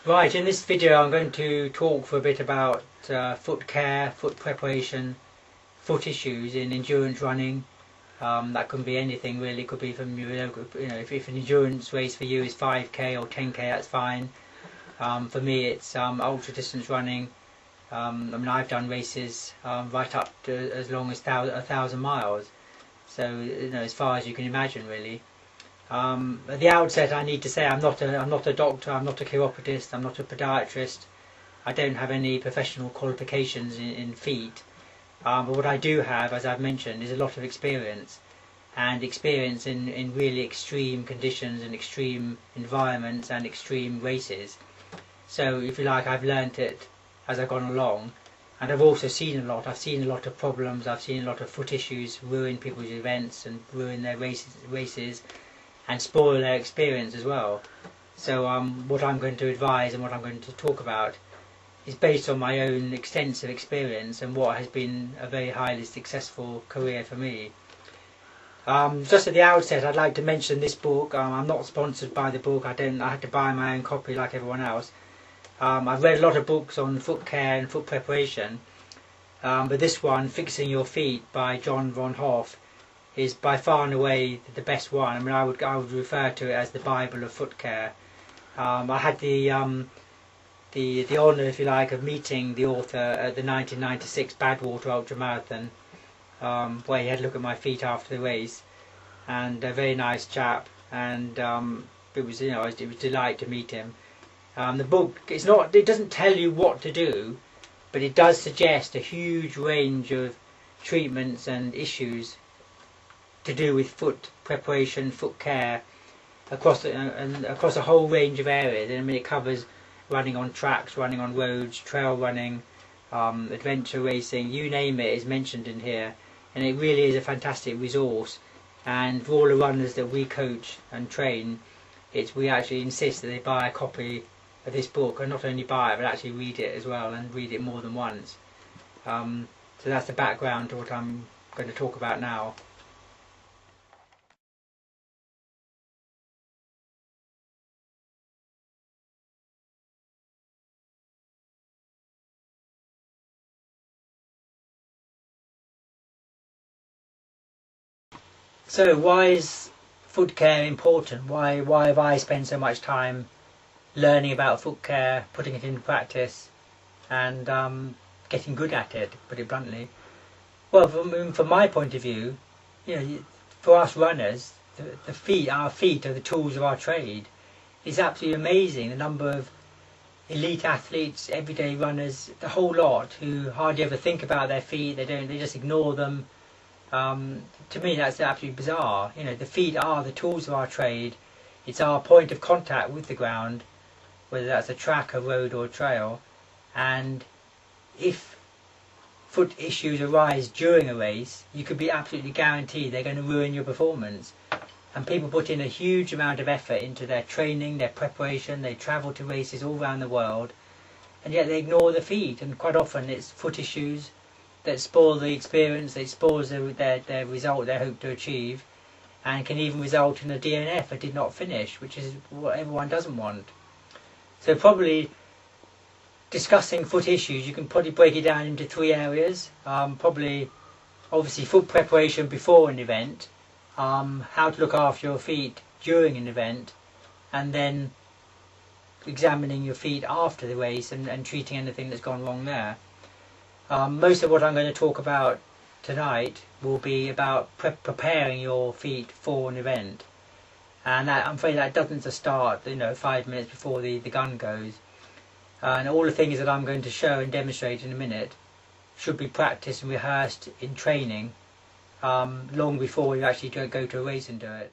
Right, in this video I'm going to talk for a bit about foot care, foot preparation, foot issues in endurance running. That can be anything really. It could be from if an endurance race for you is 5k or 10k, that's fine. For me it's ultra distance running. I've done races right up to as long as 1,000 miles, so as far as you can imagine really. At the outset I need to say I'm not a doctor, I'm not a chiropratist, I'm not a podiatrist. I don't have any professional qualifications in feet, but what I do have, as I've mentioned, is a lot of experience, and experience in really extreme conditions and extreme environments and extreme races. So if you like, I've learnt it as I've gone along, and I've also seen a lot. I've seen a lot of problems, I've seen a lot of foot issues ruin people's events and ruin their races and spoil their experience as well. So what I'm going to advise and what I'm going to talk about is based on my own extensive experience and what has been a very highly successful career for me. Just at the outset I'd like to mention this book. I'm not sponsored by the book. I had to buy my own copy like everyone else. I've read a lot of books on foot care and foot preparation, but this one, Fixing Your Feet by John von Hoff, is by far and away the best one. I would refer to it as the Bible of foot care. I had the honour, if you like, of meeting the author at the 1996 Badwater Ultra Marathon, where he had a look at my feet after the race, and a very nice chap, and it was a delight to meet him. The book it doesn't tell you what to do, but it does suggest a huge range of treatments and issues to do with foot preparation, foot care, across a whole range of areas. It covers running on tracks, running on roads, trail running, adventure racing, you name it is mentioned in here, and it really is a fantastic resource. And for all the runners that we coach and train, we actually insist that they buy a copy of this book, and not only buy it but actually read it as well, and read it more than once. So that's the background to what I'm going to talk about now. So why is foot care important? Why have I spent so much time learning about foot care, putting it into practice, and getting good at it, to put it bluntly? Well, from my point of view, for us runners, our feet are the tools of our trade. It's absolutely amazing the number of elite athletes, everyday runners, the whole lot, who hardly ever think about their feet. They just ignore them. To me that's absolutely bizarre. The feet are the tools of our trade. It's our point of contact with the ground, whether that's a track, a road or a trail, and if foot issues arise during a race, you could be absolutely guaranteed they're going to ruin your performance. And people put in a huge amount of effort into their training, their preparation. They travel to races all around the world, and yet they ignore the feet, and quite often it's foot issues that spoil the experience, they spoil their result they hope to achieve, and can even result in a DNF, a did not finish, which is what everyone doesn't want. So probably discussing foot issues, you can probably break it down into three areas. Obviously foot preparation before an event, how to look after your feet during an event, and then examining your feet after the race and treating anything that's gone wrong there. Most of what I'm going to talk about tonight will be about preparing your feet for an event, and I'm afraid that doesn't just start 5 minutes before the gun goes. And all the things that I'm going to show and demonstrate in a minute should be practiced and rehearsed in training long before you actually go to a race and do it.